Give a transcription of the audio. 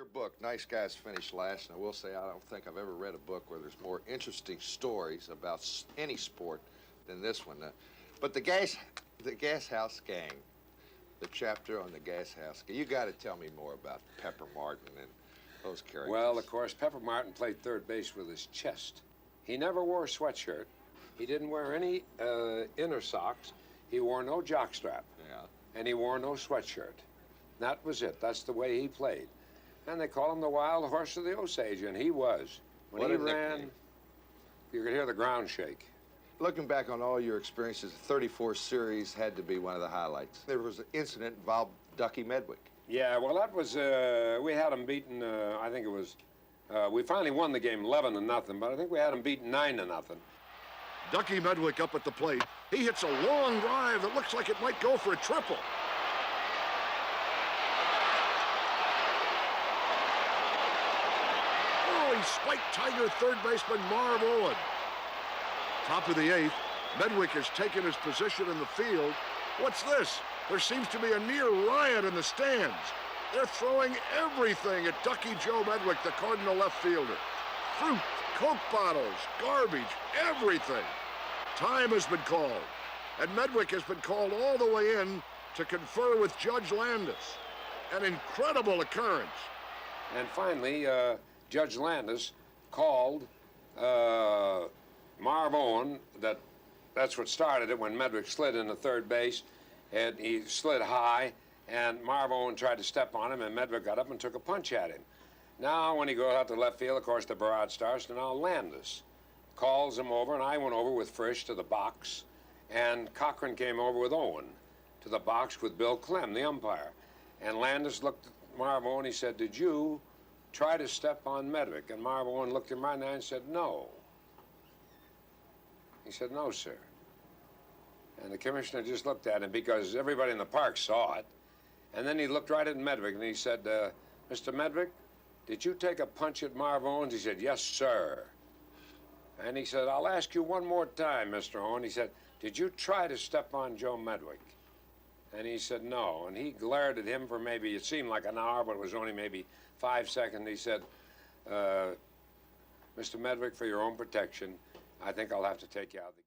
Your book, Nice Guys Finish Last, and I will say I don't think I've ever read a book where there's more interesting stories about any sport than this one. But the gas house gang, the chapter on the gas house gang, you got to tell me more about Pepper Martin and those characters. Well, of course, Pepper Martin played third base with his chest. He never wore a sweatshirt. He didn't wear any inner socks. He wore no jockstrap. Yeah. And he wore no sweatshirt. That was it. That's the way he played. And they call him the wild horse of the Osage, and he was. When he ran, you could hear the ground shake. Looking back on all your experiences, the 34 series had to be one of the highlights. There was an incident involved Ducky Medwick. Yeah, well, that was, we had him beaten, I think it was, we finally won the game 11-0, but I think we had him beaten 9-0. Ducky Medwick up at the plate. He hits a long drive that looks like it might go for a triple. Oh, he spiked Tiger third baseman Marv Owen. Top of the eighth, Medwick has taken his position in the field. What's this? There seems to be a near riot in the stands. They're throwing everything at Ducky Joe Medwick, the Cardinal left fielder. Fruit, Coke bottles, garbage, everything. Time has been called, and Medwick has been called all the way in to confer with Judge Landis. An incredible occurrence. And finally, Judge Landis called Marv Owen, that's what started it, when Medwick slid into third base, and he slid high, and Marv Owen tried to step on him, and Medwick got up and took a punch at him. Now, when he goes out to left field, of course, the barrage starts, and now Landis calls him over, and I went over with Frisch to the box, and Cochran came over with Owen to the box with Bill Clem, the umpire. And Landis looked at Marv Owen, he said, "Did you try to step on Medwick?" And Marv Owen looked him right in the eye and said, "No." He said, "No, sir." And the commissioner just looked at him because everybody in the park saw it. And then he looked right at Medwick and he said, "Mr. Medwick, did you take a punch at Marv Owens?" He said, "Yes, sir." And he said, "I'll ask you one more time, Mr. Owen." He said, "Did you try to step on Joe Medwick?" And he said, "No." And he glared at him for maybe, it seemed like an hour, but it was only maybe 5 seconds. He said, "Mr. Medwick, for your own protection, I think I'll have to take you out of the